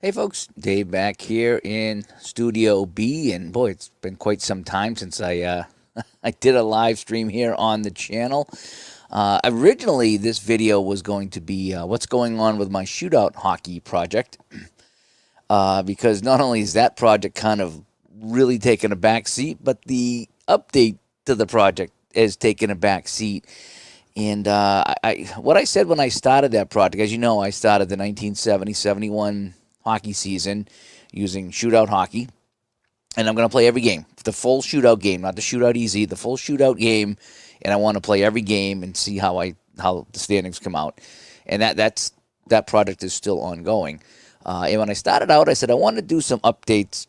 Hey folks, Dave back here in Studio B, and boy, it's been quite some time since I did a live stream here on the channel. Originally, this video was going to be what's going on with my shootout hockey project, because not only is that project kind of really taken a back seat, but the update to the project has taken a back seat. And what I said when I started that project, as you know, I started the 1970-71 hockey season using shootout hockey, and I'm going to play every game, the full shootout game, not the shootout easy, the full shootout game, and I want to play every game and see how the standings come out, and that project is still ongoing. And when I started out, I said I want to do some updates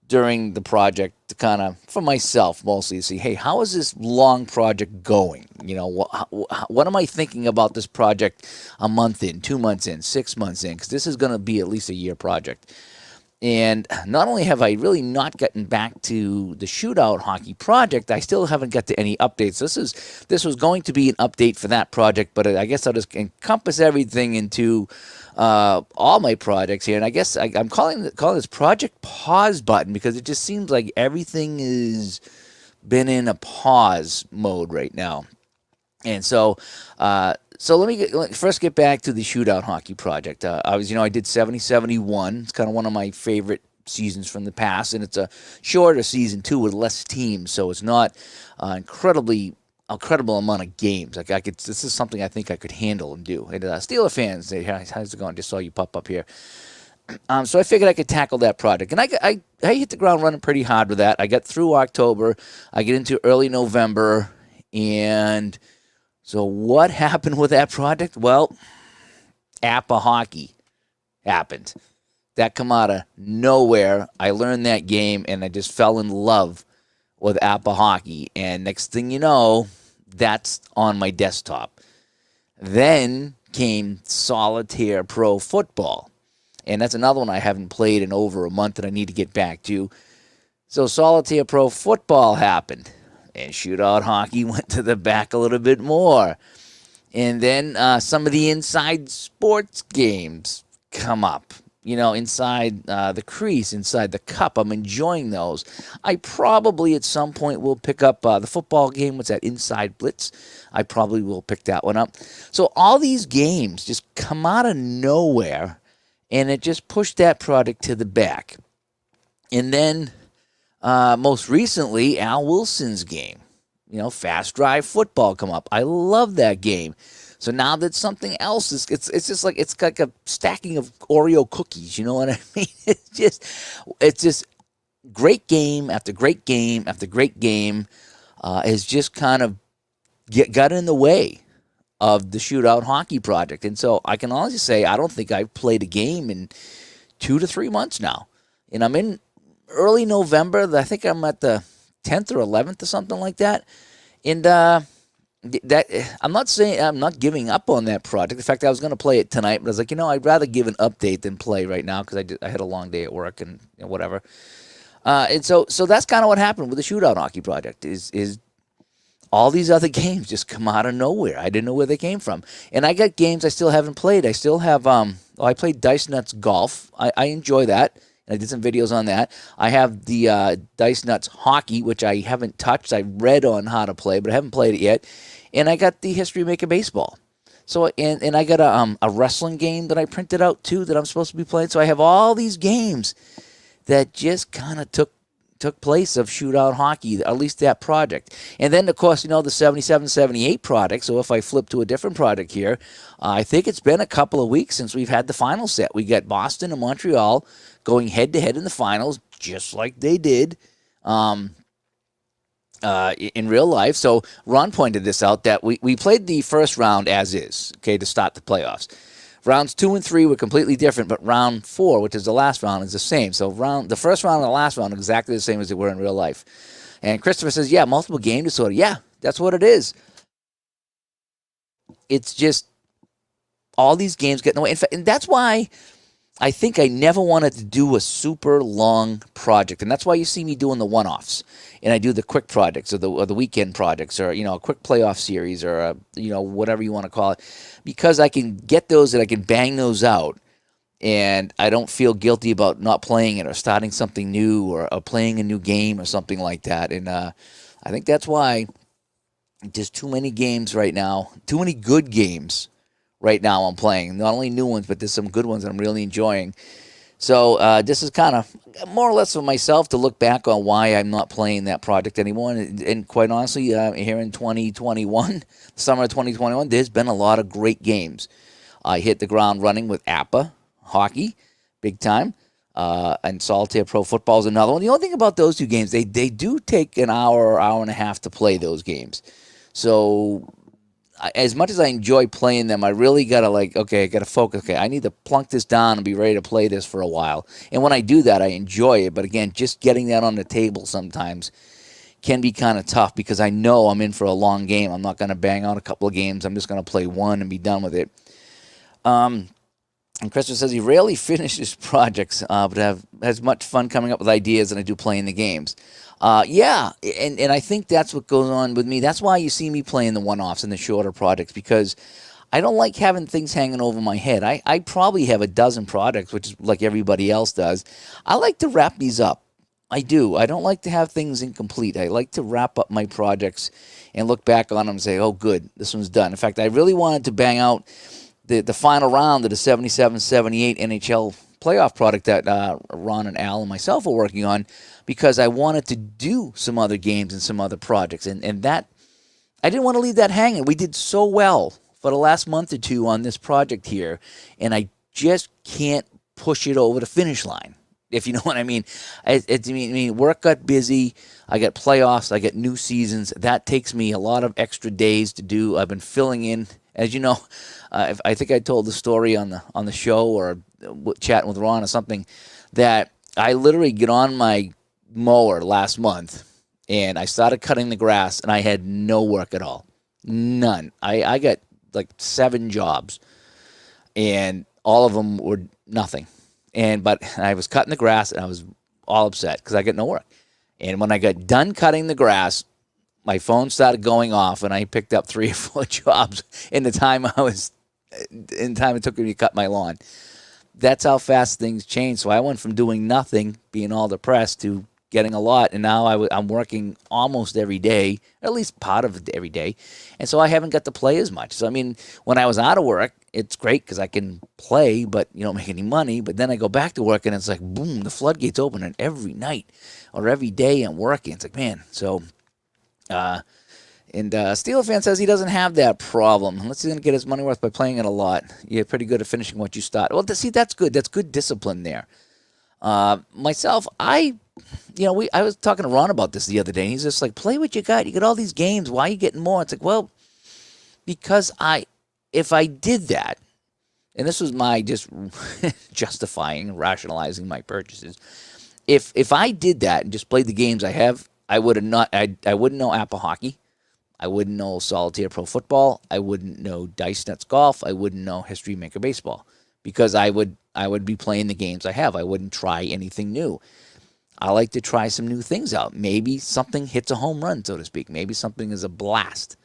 during the project to kind of, for myself mostly, to see, hey, how is this long project going? You know, what am I thinking about this project a month in, 2 months in, 6 months in? Because this is going to be at least a year project. And not only have I really not gotten back to the shootout hockey project, I still haven't got to any updates. This was going to be an update for that project, but I guess I'll just encompass everything into all my projects here. And I guess I'm calling this Project Pause button because it just seems like everything is been in a pause mode right now. And so let me first get back to the shootout hockey project. I did 70-71. It's kind of one of my favorite seasons from the past, and it's a shorter season too with less teams, so it's not incredible amount of games. This is something I think I could handle and do. And Steeler fans, how's it going? Just saw you pop up here. So I figured I could tackle that project, and I hit the ground running pretty hard with that. I got through October. I get into early November, and so what happened with that project? Well, APA hockey happened. That come out of nowhere. I learned that game, and I just fell in love with APA hockey. And next thing you know, that's on my desktop. Then came Solitaire Pro Football. And that's another one I haven't played in over a month that I need to get back to. So Solitaire Pro Football happened. And shootout hockey went to the back a little bit more. And then some of the inside sports games come up. You know, inside the crease, inside the cup. I'm enjoying those. I probably at some point will pick up the football game. What's that? Inside Blitz. I probably will pick that one up. So all these games just come out of nowhere, and it just pushed that product to the back. And then most recently, Al Wilson's game. You know, fast drive football come up. I love that game. So now that something else is, it's just like it's like a stacking of Oreo cookies. You know what I mean? It's just great game after great game after great game has just kind of got in the way of the shootout hockey project. And so I can honestly say I don't think I've played a game in 2 to 3 months now. And I'm in early November. I think I'm at the 10th or 11th or something like that. And that I'm not saying I'm not giving up on that project. In fact, I was going to play it tonight, but I was like, I'd rather give an update than play right now because I had a long day at work and whatever. And so that's kind of what happened with the shootout hockey project. Is all these other games just come out of nowhere. I didn't know where they came from, and I got games I still haven't played. I still have I played Dice Nuts Golf. I enjoy that. I did some videos on that. I have the Dice Nuts Hockey, which I haven't touched. I read on how to play, but I haven't played it yet. And I got the History Maker Baseball. So and I got a wrestling game that I printed out too that I'm supposed to be playing. So I have all these games that just kind of took place of shootout hockey, at least that project. And then, of course, the 77-78 product. So if I flip to a different product here, I think it's been a couple of weeks since we've had the final set. We got Boston and Montreal going head-to-head in the finals, just like they did in real life. So Ron pointed this out, that we played the first round as is, okay, to start the playoffs. Rounds 2 and 3 were completely different, but round 4, which is the last round, is the same. So the first round and the last round are exactly the same as they were in real life. And Christopher says, yeah, multiple game disorder. Yeah, that's what it is. It's just all these games get in the way. In fact, and that's why I think I never wanted to do a super long project, and that's why you see me doing the one-offs, and I do the quick projects or the weekend projects, or a quick playoff series, or whatever you want to call it, because I can get those and I can bang those out and I don't feel guilty about not playing it or starting something new or playing a new game or something like that. And I think that's why just too many games right now, too many good games right now I'm playing. Not only new ones, but there's some good ones I'm really enjoying. So this is kind of more or less for myself to look back on why I'm not playing that project anymore. And quite honestly, here in 2021, summer of 2021, there's been a lot of great games. I hit the ground running with APA hockey, big time. And Solitaire Pro Football is another one. The only thing about those two games, they do take an hour or hour and a half to play those games. So as much as I enjoy playing them, I really got to I got to focus. Okay, I need to plunk this down and be ready to play this for a while. And when I do that, I enjoy it. But again, just getting that on the table sometimes can be kind of tough because I know I'm in for a long game. I'm not going to bang out a couple of games. I'm just going to play one and be done with it. And Christopher says he rarely finishes projects, but has much fun coming up with ideas than I do playing the games. Yeah, and I think that's what goes on with me. That's why you see me playing the one-offs and the shorter projects, because I don't like having things hanging over my head. I probably have a dozen projects, which is like everybody else does. I like to wrap these up. I do. I don't like to have things incomplete. I like to wrap up my projects and look back on them and say, oh, good, this one's done. In fact, I really wanted to bang out the final round of the 77-78 NHL playoff product that Ron and Al and myself are working on, because I wanted to do some other games and some other projects. And that, I didn't want to leave that hanging. We did so well for the last month or two on this project here, and I just can't push it over the finish line, if you know what I mean. I mean, work got busy. I got playoffs. I got new seasons. That takes me a lot of extra days to do. I've been filling in. As you know, I think I told the story on the show or chatting with Ron or something, that I literally get on my mower last month and I started cutting the grass and I had no work at all. None. I got like 7 jobs and all of them were nothing. But I was cutting the grass and I was all upset because I got no work. And when I got done cutting the grass, my phone started going off, and I picked up 3 or 4 jobs in the time it took me to cut my lawn. That's how fast things change. So I went from doing nothing, being all depressed, to getting a lot, and now I'm working almost every day, at least part of it every day, and so I haven't got to play as much. So I mean, when I was out of work, it's great because I can play, but you don't make any money. But then I go back to work, and it's like boom, the floodgates open, and every night or every day I'm working. It's like, man, so. Steeler fan says he doesn't have that problem. Unless he's going to get his money worth by playing it a lot. You're pretty good at finishing what you start. Well, see, that's good. That's good discipline there. Myself, I was talking to Ron about this the other day, and he's just like, play what you got. You got all these games. Why are you getting more? It's like, well, because if I did that, and this was my just justifying, rationalizing my purchases, if I did that and just played the games I have, I would have not. I wouldn't know Apple Hockey. I wouldn't know Solitaire Pro Football. I wouldn't know Dice Nuts Golf. I wouldn't know History Maker Baseball, because I would be playing the games I have. I wouldn't try anything new. I like to try some new things out. Maybe something hits a home run, so to speak. Maybe something is a blast.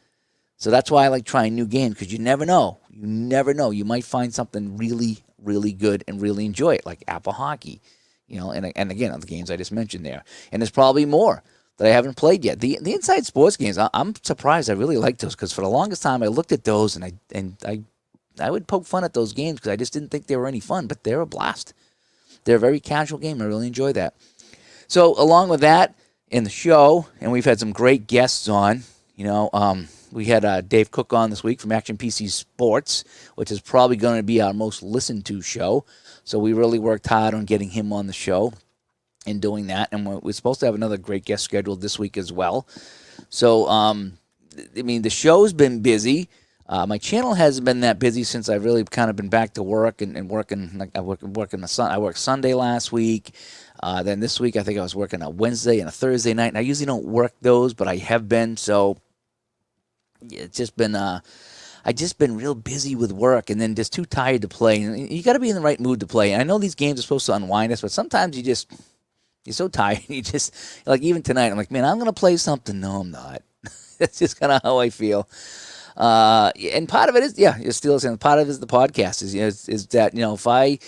So that's why I like trying new games, because you never know. You never know. You might find something really, really good and really enjoy it, like Apple Hockey. And again, the games I just mentioned there. And there's probably more that I haven't played yet. The Inside Sports games, I'm surprised. I really like those, because for the longest time I looked at those and I would poke fun at those games because I just didn't think they were any fun, but they're a blast. They're a very casual game. I really enjoy that. So along with that, in the show, and we've had some great guests on. We had Dave Cook on this week from Action PC Sports, which is probably going to be our most listened to show. So we really worked hard on getting him on the show and doing that. And we're supposed to have another great guest scheduled this week as well. So, the show's been busy. My channel hasn't been that busy since I've really kind of been back to work and working. Like I worked Sunday last week. Then this week I think I was working a Wednesday and a Thursday night. And I usually don't work those, but I have been. So it's just been I've just been real busy with work, and then just too tired to play. And you got to be in the right mood to play. And I know these games are supposed to unwind us, but sometimes you're so tired. You just, like, even tonight, I'm like, man, I'm going to play something. No, I'm not. That's just kind of how I feel. And part of it is, you're still saying, part of it is the podcast is that, if I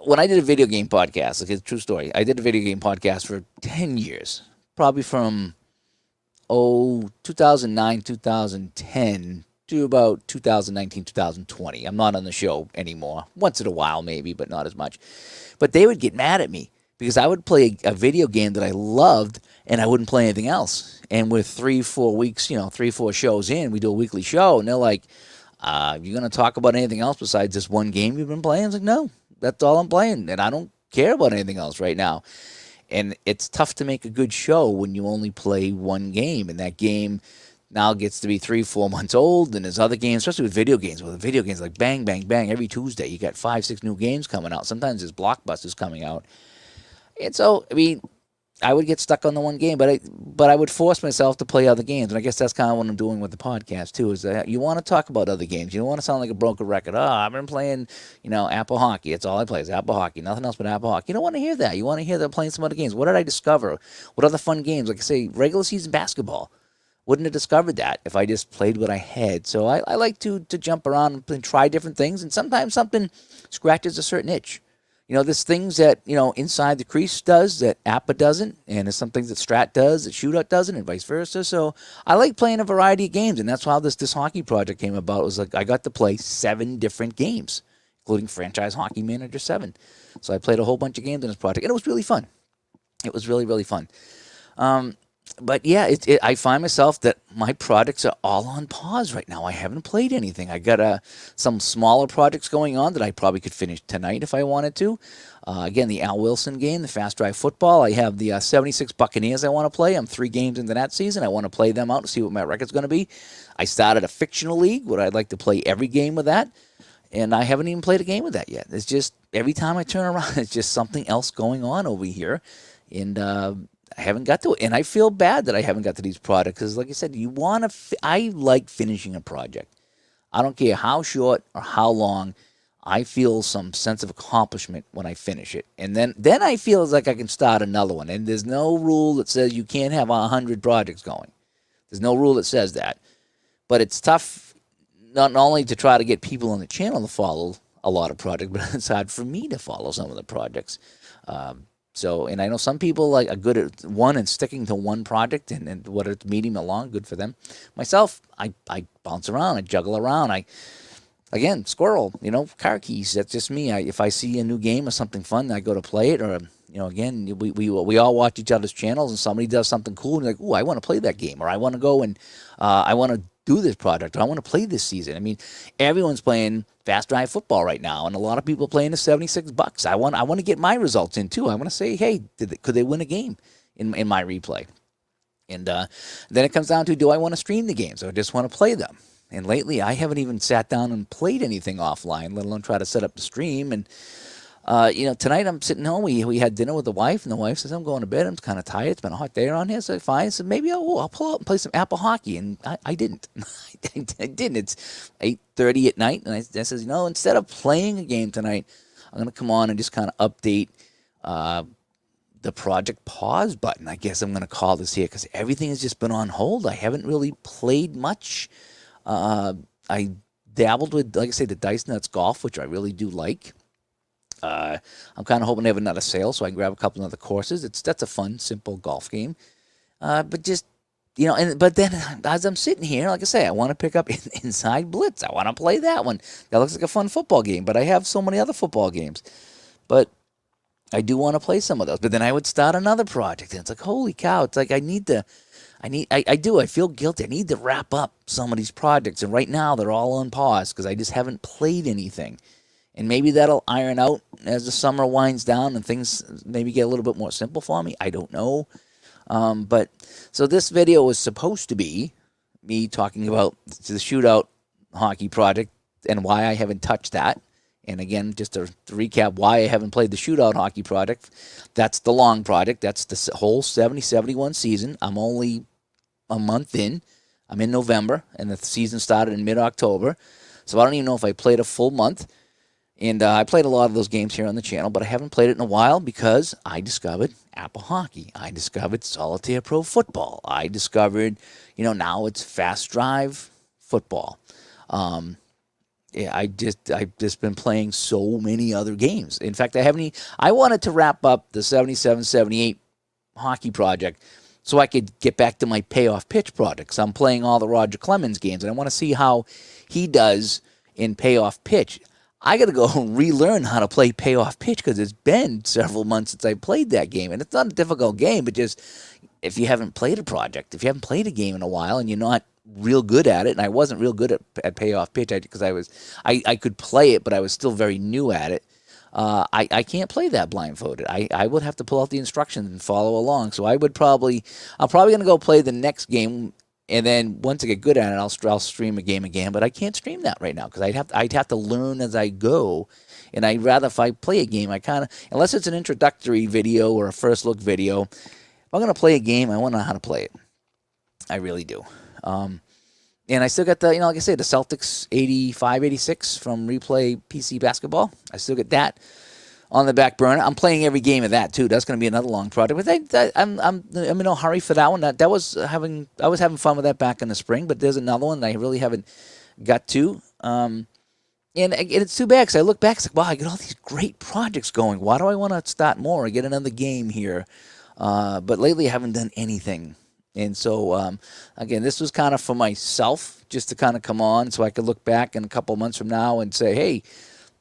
when I did a video game podcast, like it's a true story, I did a video game podcast for 10 years, probably from 2009, 2010 to about 2019, 2020. I'm not on the show anymore. Once in a while, maybe, but not as much. But they would get mad at me because I would play a video game that I loved and I wouldn't play anything else. And with 3-4 weeks, 3-4 shows in, we do a weekly show, and they're like, "You going to talk about anything else besides this one game you've been playing?" I was like, "No, that's all I'm playing, and I don't care about anything else right now." And it's tough to make a good show when you only play one game, and that game now gets to be 3-4 months old, and there's other games, especially with video games. With video games, like bang, bang, bang, every Tuesday you got 5-6 new games coming out. Sometimes there's blockbusters coming out. And so, I mean, I would get stuck on the one game, but I would force myself to play other games, and I guess that's kind of what I'm doing with the podcast too. Is that you want to talk about other games? You don't want to sound like a broken record. Oh, I've been playing, Apple hockey. That's all I play is Apple hockey. Nothing else but Apple hockey. You don't want to hear that. You want to hear that I'm playing some other games. What did I discover? What other fun games? Like I say, regular season basketball. Wouldn't have discovered that if I just played what I had. So I like to jump around and try different things, and sometimes something scratches a certain itch. There's things that, Inside the Crease does that APA doesn't, and there's some things that Strat does that Shootout doesn't, and vice versa. So I like playing a variety of games, and that's how this hockey project came about. It was like I got to play 7 different games, including Franchise Hockey Manager 7. So I played a whole bunch of games in this project, and it was really fun. It was really, really fun. But yeah, I find myself that my projects are all on pause right now. I haven't played anything. I got some smaller projects going on that I probably could finish tonight if I wanted to. Again, the Al Wilson game, the Fast Drive Football. I have the 76 Buccaneers I want to play. I'm 3 games into that season. I want to play them out to see what my record's going to be. I started a fictional league where I'd like to play every game with that. And I haven't even played a game with that yet. It's just every time I turn around, it's just something else going on over here. And I haven't got to it, and I feel bad that I haven't got to these products because, like I said, I like finishing a project. I don't care how short or how long. I feel some sense of accomplishment when I finish it, and then I feel like I can start another one. And there's no rule that says you can't have 100 projects going. There's no rule that says that, but it's tough not only to try to get people on the channel to follow a lot of projects, but it's hard for me to follow some of the projects. And I know some people are good at one and sticking to one project and whether it's medium or long, good for them. Myself, I bounce around, I juggle around. Again, squirrel, car keys. That's just me. If I see a new game or something fun, I go to play it. Or, again, we all watch each other's channels and somebody does something cool and you're like, ooh, I want to play that game. Or I want to go and I want to do this project. Or I want to play this season. I mean, everyone's playing Fast Drive Football right now, and a lot of people playing the 76 bucks. I want to get my results in too. I want to say, hey, could they win a game in my replay? And then it comes down to, do I want to stream the games or just want to play them? And lately, I haven't even sat down and played anything offline, let alone try to set up the stream. And tonight I'm sitting home. We had dinner with the wife, and the wife says, I'm going to bed. I'm kind of tired. It's been a hot day around here. So fine. So maybe I'll pull out and play some Apple hockey. And I didn't. I didn't. It's 8:30 at night. And I says, instead of playing a game tonight, I'm going to come on and just kind of update the project pause button. I guess I'm going to call this here because everything has just been on hold. I haven't really played much. I dabbled with, like I say, the Dice Nuts Golf, which I really do like. I'm kind of hoping to have another sale so I can grab a couple of other courses. That's a fun, simple golf game. But just, but then as I'm sitting here, like I say, I want to pick up Inside Blitz. I want to play that one. That looks like a fun football game, but I have so many other football games. But I do want to play some of those. But then I would start another project, and it's like, holy cow, it's like I feel guilty. I need to wrap up some of these projects, and right now they're all on pause because I just haven't played anything. And maybe that'll iron out as the summer winds down and things maybe get a little bit more simple for me. I don't know. But so this video was supposed to be me talking about the Shootout hockey project and why I haven't touched that. And again, just to recap why I haven't played the Shootout hockey project, that's the long project. That's the whole 70-71 season. I'm only a month in. I'm in November, and the season started in mid-October. So I don't even know if I played a full month. And I played a lot of those games here on the channel, but I haven't played it in a while because I discovered Apple Hockey. I discovered Solitaire Pro Football. I discovered, now it's Fast Drive Football. Yeah, I've just been playing so many other games. In fact, I wanted to wrap up the 77-78 hockey project so I could get back to my payoff pitch project. So I'm playing all the Roger Clemens games, and I want to see how he does in payoff pitch. I got to go relearn how to play payoff pitch because it's been several months since I played that game, and it's not a difficult game, but just if you haven't played a project, if you haven't played a game in a while, and you're not real good at it, and I wasn't real good at payoff pitch because I could play it, but I was still very new at it. I can't play that blindfolded. I would have to pull out the instructions and follow along. So I'm probably going to go play the next game, and then once I get good at it, I'll stream a game again. But I can't stream that right now because I'd have to learn as I go. And I'd rather, if I play a game, unless it's an introductory video or a first look video, if I'm going to play a game, I want to know how to play it. I really do. And I still got the, like I said, the Celtics 85-86 from Replay PC Basketball. I still get that on the back burner. I'm playing every game of that too. That's going to be another long project. But I'm in no hurry for that one. I was having fun with that back in the spring. But there's another one that I really haven't got to. And it's too bad because I look back, it's like, wow, I got all these great projects going. Why do I want to start more or get another game here? But lately I haven't done anything. And so, again, this was kind of for myself, just to kind of come on so I could look back in a couple months from now and say, hey,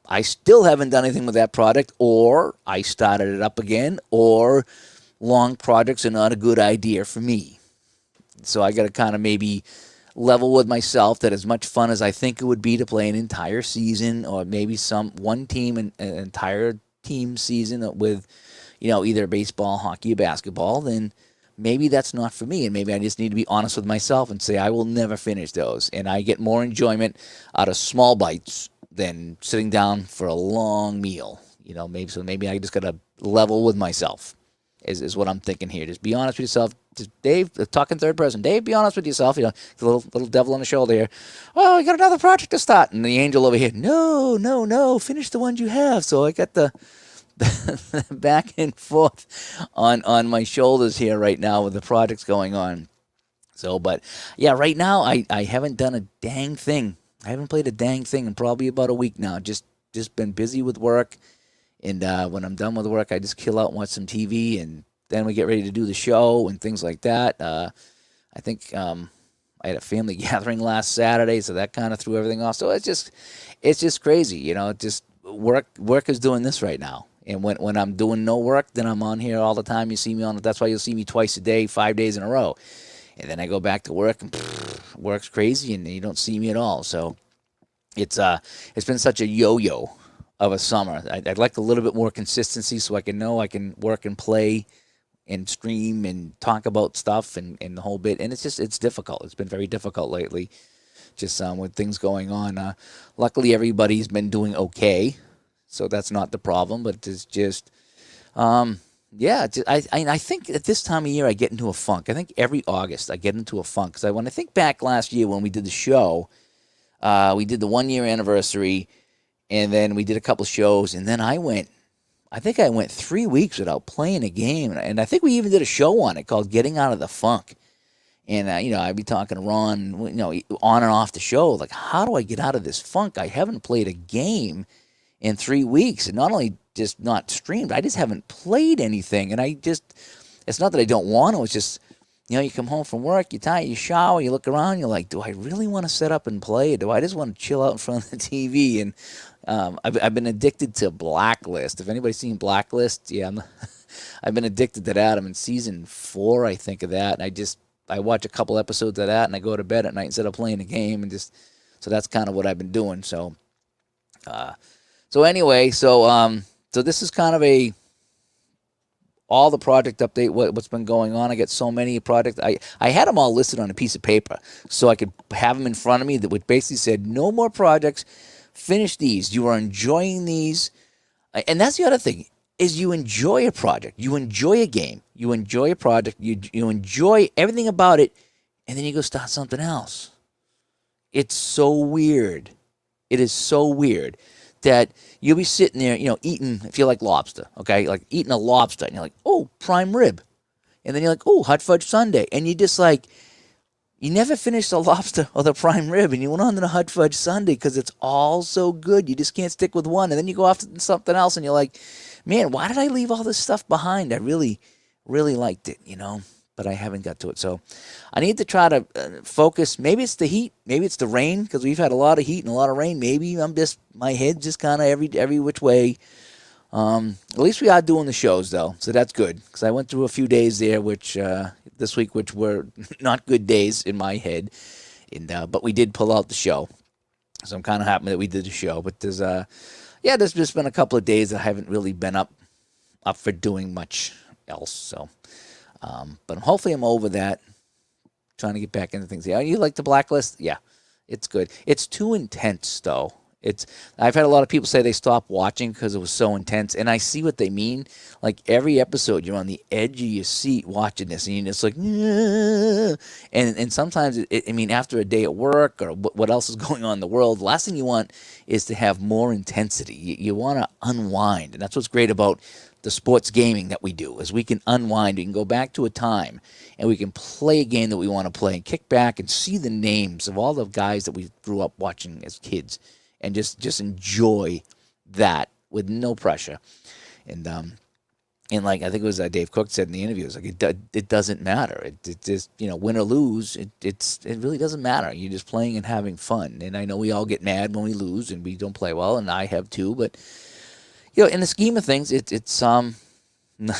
I still haven't done anything with that product, or I started it up again, or long projects are not a good idea for me. So I got to kind of maybe level with myself that as much fun as I think it would be to play an entire season, or maybe one team, an entire team season with, either baseball, hockey, or basketball, then maybe that's not for me, and maybe I just need to be honest with myself and say I will never finish those, and I get more enjoyment out of small bites than sitting down for a long meal. Maybe I just got to level with myself is what I'm thinking here. Just be honest with yourself. Just Dave, talking third person. Dave, be honest with yourself. The little devil on the shoulder here. Oh, you got another project to start, and the angel over here. No, finish the ones you have. So I got the back and forth on my shoulders here right now with the projects going on. So, but yeah, right now I haven't done a dang thing. I haven't played a dang thing in probably about a week now. Just been busy with work, and when I'm done with work, I just chill out and watch some TV, and then we get ready to do the show and things like that. I think I had a family gathering last Saturday, so that kind of threw everything off. So it's just crazy, Just work is doing this right now. And when I'm doing no work, then I'm on here all the time. You see me on it. That's why you'll see me twice a day, 5 days in a row. And then I go back to work, and work's crazy, and you don't see me at all. So it's been such a yo-yo of a summer. I'd like a little bit more consistency so I can know I can work and play and stream and talk about stuff and the whole bit. And it's difficult. It's been very difficult lately, just with things going on. Luckily, everybody's been doing okay. So that's not the problem, but it's just, I think at this time of year I get into a funk. I think every August I get into a funk. Because when I think back last year when we did the show, we did the 1 year anniversary, and then we did a couple shows, and then I went 3 weeks without playing a game. And I think we even did a show on it called Getting Out of the Funk. And, I'd be talking to Ron, on and off the show, like, how do I get out of this funk? I haven't played a game in 3 weeks, and not only just not streamed, I just haven't played anything. And it's not that I don't want to, it's just, you come home from work, you're tired, you shower, you look around, you're like, do I really want to set up and play? Or do I just want to chill out in front of the TV? And I've been addicted to Blacklist. If anybody's seen Blacklist, yeah, I've been addicted to that. I'm in season 4, I think, of that. And I watch a couple episodes of that, and I go to bed at night instead of playing a game, and so that's kind of what I've been doing. So anyway, so this is kind of all the project update, what's been going on. I get so many projects. I had them all listed on a piece of paper so I could have them in front of me that would basically said, no more projects, finish these. You are enjoying these. And that's the other thing, is you enjoy a project. You enjoy a game. You enjoy a project. You enjoy everything about it, and then you go start something else. It's so weird. It is so weird that you'll be sitting there, eating, if you like lobster, okay? Like eating a lobster, and you're like, oh, prime rib. And then you're like, oh, hot fudge sundae. And you just like, You never finish the lobster or the prime rib, and you went on to the hot fudge sundae because it's all so good. You just can't stick with one, and then you go off to something else, and you're like, man, why did I leave all this stuff behind? I really, really liked it, but I haven't got to it. So I need to try to focus. Maybe it's the heat. Maybe it's the rain because we've had a lot of heat and a lot of rain. Maybe my head just kind of every which way. At least we are doing the shows, though, so that's good because I went through a few days there, this week, which were not good days in my head, but we did pull out the show, so I'm kind of happy that we did the show. But there's just been a couple of days that I haven't really been up for doing much else. So, but hopefully I'm over that. Trying to get back into things. Yeah, you like the Blacklist? Yeah, it's good. It's too intense, though. I've had a lot of people say they stopped watching because it was so intense, and I see what they mean. Like every episode, you're on the edge of your seat watching this, and you're just like, yeah. And sometimes, after a day at work or what else is going on in the world, the last thing you want is to have more intensity. You want to unwind, and that's what's great about the sports gaming that we do, is we can unwind. We can go back to a time, and we can play a game that we want to play and kick back and see the names of all the guys that we grew up watching as kids. And just enjoy that with no pressure, and like I think it was Dave Cook said in the interview, it's like it doesn't matter. It just win or lose, it really doesn't matter. You're just playing and having fun. And I know we all get mad when we lose and we don't play well, and I have too. But in the scheme of things, it's like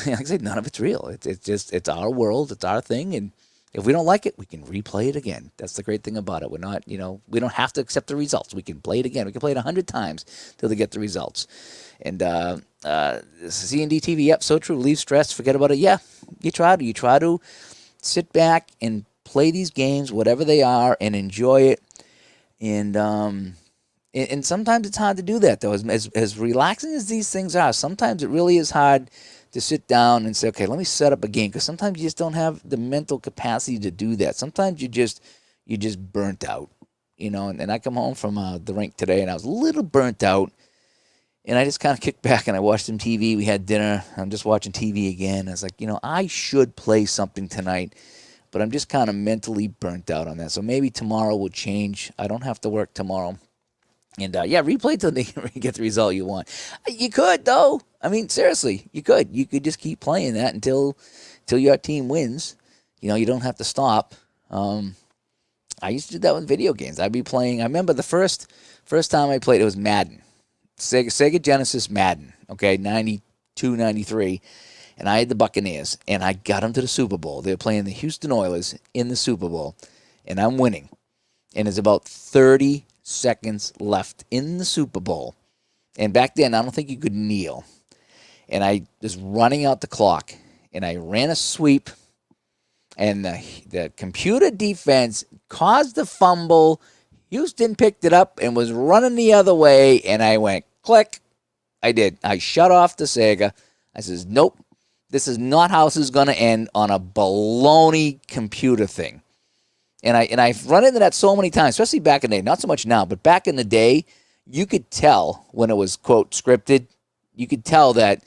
I said, none of it's real. It's our world, it's our thing, and if we don't like it, we can replay it again. That's the great thing about it. We're not, we don't have to accept the results. We can play it again. We can play it 100 times till they get the results. And C&D TV, yep, so true. Leave stress, forget about it. Yeah, you try to sit back and play these games, whatever they are, and enjoy it. And sometimes it's hard to do that, though. As relaxing as these things are, sometimes it really is hard to sit down and say, okay, let me set up a game, because sometimes you just don't have the mental capacity to do that. Sometimes you just burnt out, and I come home from the rink today, and I was a little burnt out, and I just kind of kicked back, and I watched some TV. We had dinner. I'm just watching TV again. I was like, I should play something tonight, but I'm just kind of mentally burnt out on that. So maybe tomorrow will change. I don't have to work tomorrow. And, replay till you get the result you want. You could, though. Seriously, you could. You could just keep playing that until your team wins. You don't have to stop. I used to do that with video games. I'd be playing. I remember the first time I played, it was Madden. Sega Genesis Madden, okay, 92, 93. And I had the Buccaneers, and I got them to the Super Bowl. They were playing the Houston Oilers in the Super Bowl, and I'm winning. And it's about 30 seconds left in the Super Bowl. And back then, I don't think you could kneel. And I was running out the clock, and I ran a sweep, and the computer defense caused the fumble. Houston picked it up and was running the other way, and I went, click. I did. I shut off the Sega. I says, nope, this is not how this is going to end on a baloney computer thing. And I've run into that so many times, especially back in the day. Not so much now, but back in the day, you could tell when it was, quote, scripted. You could tell that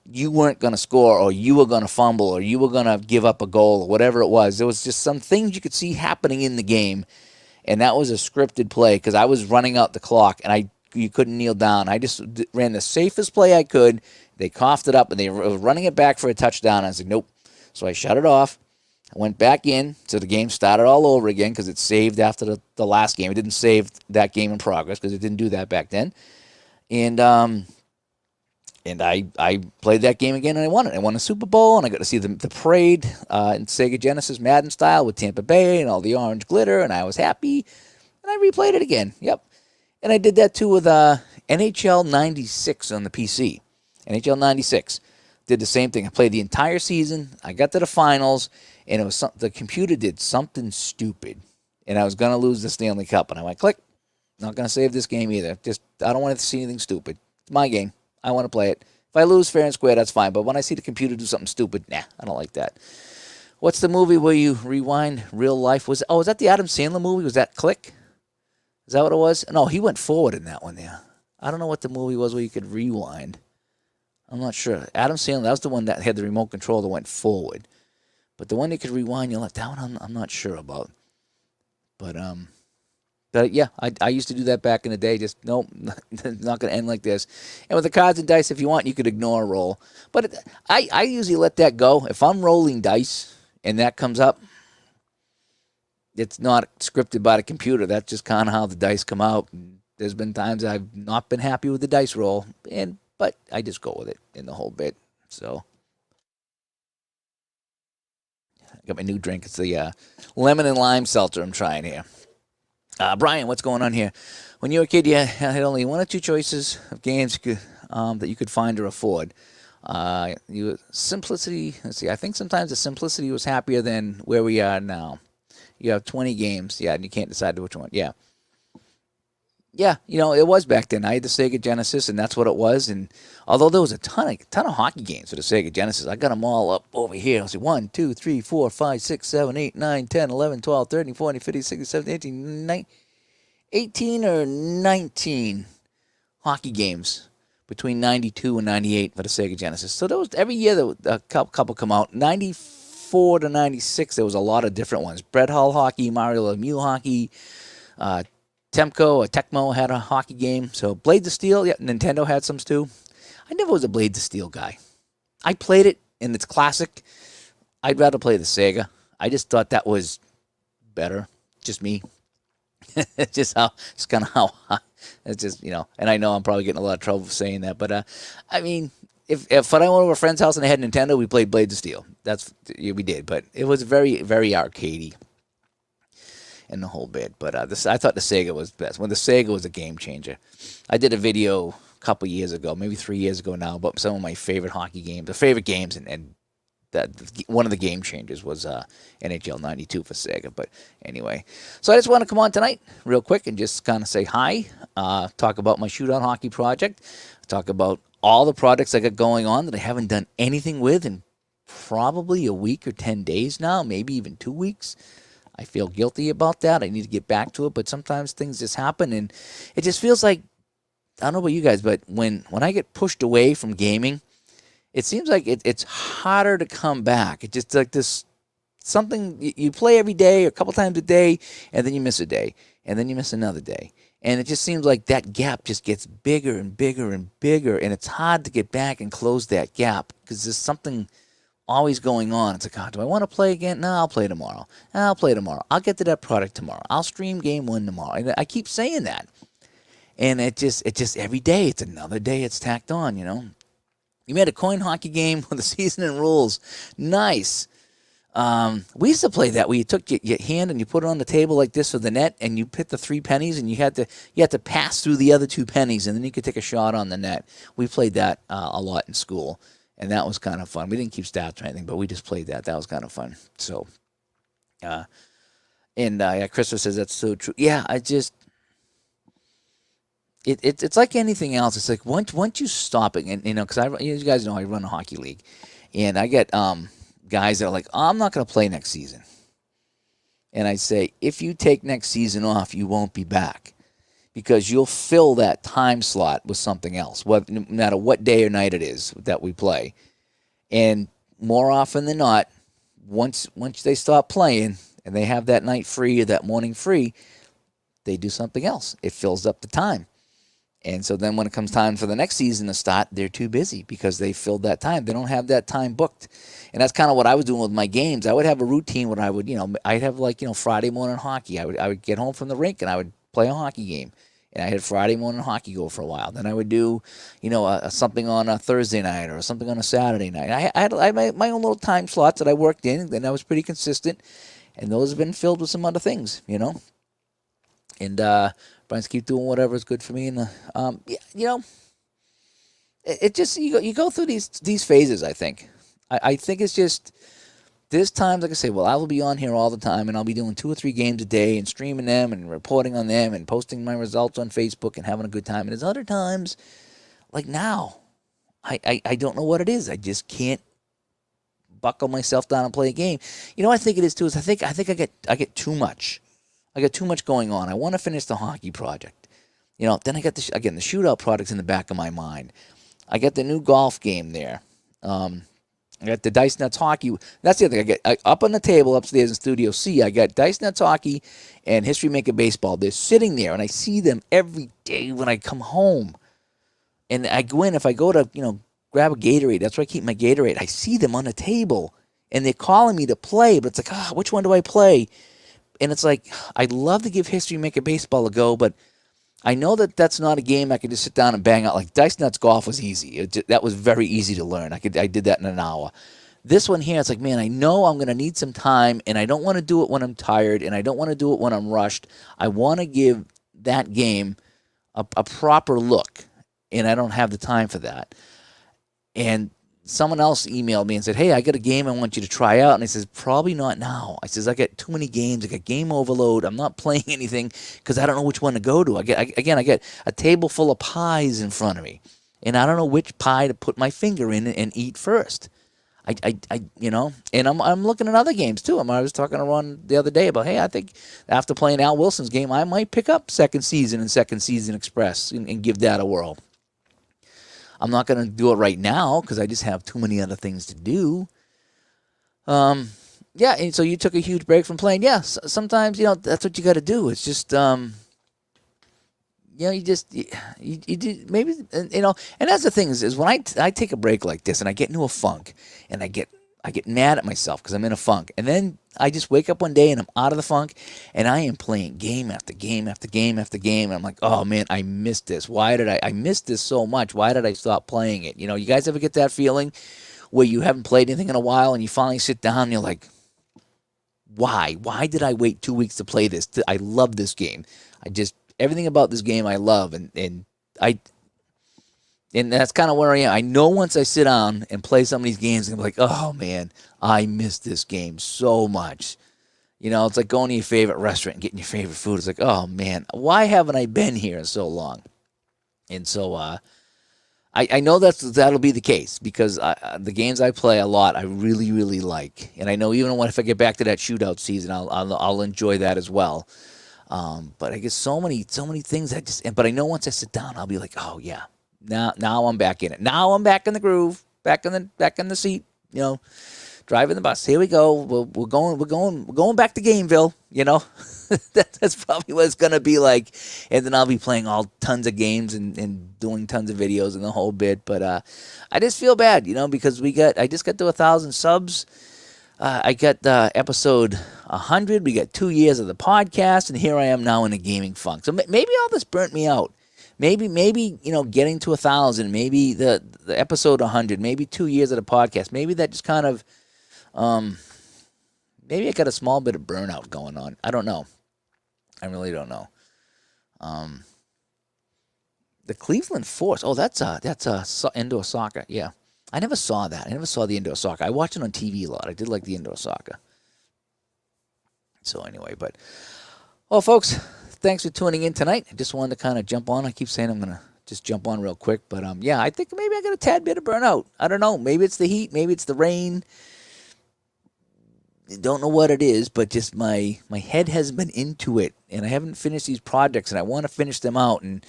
you weren't going to score, or you were going to fumble, or you were going to give up a goal, or whatever it was. There was just some things you could see happening in the game, and that was a scripted play because I was running out the clock, and you couldn't kneel down. I just ran the safest play I could. They coughed it up, and they were running it back for a touchdown. I said, nope. So I shut it off. I went back in, so the game started all over again because it saved after the last game. It didn't save that game in progress because it didn't do that back then. And I played that game again, and I won it. I won a Super Bowl, and I got to see the parade in Sega Genesis Madden style with Tampa Bay and all the orange glitter, and I was happy. And I replayed it again. Yep. And I did that too with NHL 96 on the PC. NHL 96. Did the same thing. I played the entire season. I got to the finals, and it was the computer did something stupid, and I was going to lose the Stanley Cup. And I went, click. Not going to save this game either. I don't want to see anything stupid. It's my game. I want to play it. If I lose fair and square, that's fine. But when I see the computer do something stupid, nah, I don't like that. What's the movie where you rewind real life? Was that the Adam Sandler movie? Was that Click? Is that what it was? No, he went forward in that one there. I don't know what the movie was where you could rewind. I'm not sure. Adam Sandler, that was the one that had the remote control that went forward. But the one you could rewind, that one I'm not sure about. But yeah, I used to do that back in the day. Just nope, not going to end like this. And with the cards and dice, if you want, you could ignore a roll. But I usually let that go. If I'm rolling dice and that comes up, it's not scripted by the computer. That's just kind of how the dice come out. There's been times I've not been happy with the dice roll, but I just go with it in the whole bit. So I got my new drink. It's the lemon and lime seltzer I'm trying here. Brian, what's going on here? When you were a kid, you had only one or two choices of games that you could find or afford. Simplicity. Let's see. I think sometimes the simplicity was happier than where we are now. You have 20 games, and you can't decide which one. Yeah, it was back then. I had the Sega Genesis, and that's what it was. And although there was a ton of hockey games for the Sega Genesis, I got them all up over here. Let's see, 1, 2, 3, 4, 5, 6, 7, 8, 9, 10, 11, 12, 13, 14, 15, 16, 17, 18, 19, 18 or 19 hockey games between 92 and 98 for the Sega Genesis. So there was every year a couple come out. 94 to 96, there was a lot of different ones. Brett Hull hockey, Mario Lemieux hockey, Tecmo had a hockey game. So Blades of Steel, Nintendo had some too. I never was a Blades of Steel guy. I played it, and it's classic. I'd rather play the Sega. I just thought that was better. Just me. It's kind of how, it's just, and I know I'm probably getting a lot of trouble for saying that, but, I mean, if I went over a friend's house and they had Nintendo, we played Blades of Steel. We did, but it was very, very arcadey in the whole bit. But I thought the Sega was best. When the Sega was a game changer. I did a video a couple years ago, maybe 3 years ago now, about some of my favorite hockey games, and that one of the game changers was NHL 92 for Sega. But anyway, so I just want to come on tonight real quick and just kind of say hi, talk about my shootout hockey project, talk about all the projects I got going on that I haven't done anything with in probably a week or 10 days now, maybe even 2 weeks. I feel guilty about that. I need to get back to it, but sometimes things just happen, and it just feels like, I don't know about you guys, but when I get pushed away from gaming, it seems like it's harder to come back. It's just like this, something you play every day, a couple times a day, and then you miss a day, and then you miss another day. And it just seems like that gap just gets bigger and bigger and bigger, and it's hard to get back and close that gap because there's something always going on. It's like, do I want to play again? No, I'll play tomorrow. I'll get to that product tomorrow. I'll stream game 1 tomorrow. And I keep saying that. And it just every day, it's another day it's tacked on, You made a coin hockey game with the season and rules. Nice. We used to play that where you took your hand and you put it on the table like this with the net, and you hit the 3 pennies, and you had to pass through the other 2 pennies, and then you could take a shot on the net. We played that a lot in school. And that was kind of fun. We didn't keep stats or anything, but we just played that. That was kind of fun. So, Christopher says that's so true. Yeah, it's like anything else. It's like once you stop it, and because you guys know I run a hockey league, and I get guys that are like, I'm not going to play next season, and I say, if you take next season off, you won't be back. Because you'll fill that time slot with something else, no matter what day or night it is that we play. And more often than not, once they stop playing and they have that night free or that morning free, they do something else. It fills up the time. And so then when it comes time for the next season to start, they're too busy because they filled that time. They don't have that time booked. And that's kind of what I was doing with my games. I would have a routine where I'd have Friday morning hockey. I would get home from the rink and I would play a hockey game. And I had Friday morning hockey go for a while. Then I would do, something on a Thursday night or something on a Saturday night. I had my own little time slots that I worked in, and I was pretty consistent. And those have been filled with some other things, And Brian's keep doing whatever is good for me. And it just you go through these phases. I think. I think it's just. There's times, like I say, I will be on here all the time, and I'll be doing 2 or 3 games a day and streaming them and reporting on them and posting my results on Facebook and having a good time. And there's other times, like now, I don't know what it is. I just can't buckle myself down and play a game. What I think it is too is I think I get too much. I got too much going on. I want to finish the hockey project. Then I got the shootout products in the back of my mind. I got the new golf game there. I got the Dice Nuts hockey. That's the other thing. Up on the table upstairs in Studio C, I got Dice Nuts hockey and History Maker baseball. They're sitting there, and I see them every day when I come home. And I go in, if I go to, grab a Gatorade, that's where I keep my Gatorade. I see them on the table, and they're calling me to play, but it's like, which one do I play? And it's like, I'd love to give History Maker baseball a go, but I know that that's not a game I can just sit down and bang out. Like Dice Nuts golf was easy. That was very easy to learn. I did that in an hour. This one here, it's like, man, I know I'm going to need some time, and I don't want to do it when I'm tired, and I don't want to do it when I'm rushed. I want to give that game a proper look, and I don't have the time for that. And someone else emailed me and said, hey, I got a game I want you to try out. And I says, probably not now. I says, I got too many games. I got game overload. I'm not playing anything because I don't know which one to go to. I get a table full of pies in front of me, and I don't know which pie to put my finger in and eat first. And I'm looking at other games too. I was talking to Ron the other day about, hey, I think after playing Al Wilson's game, I might pick up Second Season and Second Season Express and give that a whirl. I'm not going to do it right now because I just have too many other things to do. And so you took a huge break from playing. Yeah, sometimes, that's what you got to do. It's just, you did maybe, and that's the thing is when I take a break like this and I get into a funk and I get mad at myself because I'm in a funk, and then I just wake up one day and I'm out of the funk and I am playing game after game after game after game, and I'm like, oh man, I missed this. Why did I missed this so much? Why did I stop playing it? You guys ever get that feeling where you haven't played anything in a while and you finally sit down and you're like, why did I wait 2 weeks to play this? I love this game. Everything about this game I love, and that's kind of where I am. I know once I sit down and play some of these games, I'm like, oh man, I miss this game so much. It's like going to your favorite restaurant and getting your favorite food. It's like, oh man, why haven't I been here in so long? And so I know that'll be the case because the games I play a lot I really, really like, and I know even if I get back to that shootout season, I'll enjoy that as well. But I guess so many things but I know once I sit down, I'll be like, oh yeah, now I'm back in it. Now I'm back in the groove, back in the seat, driving the bus. Here we go. We're going back to Gameville, That's probably what it's gonna be like. And then I'll be playing tons of games and doing tons of videos and the whole bit. But I just feel bad, because I just got to 1,000 subs. I got episode 100. We got 2 years of the podcast, and here I am now in a gaming funk. So maybe all this burnt me out. Maybe getting to 1,000, maybe the episode 100, maybe 2 years of the podcast. Maybe that just kind of, maybe I got a small bit of burnout going on. I don't know. I really don't know. The Cleveland Force. Oh, that's indoor soccer. Yeah. I never saw that. I never saw the indoor soccer. I watch it on TV a lot. I did like the indoor soccer. So anyway, well, folks, thanks for tuning in tonight. I just wanted to kind of jump on. I keep saying I'm going to just jump on real quick. But, I think maybe I got a tad bit of burnout. I don't know. Maybe it's the heat. Maybe it's the rain. I don't know what it is, but just my head has been into it. And I haven't finished these projects, and I want to finish them out. And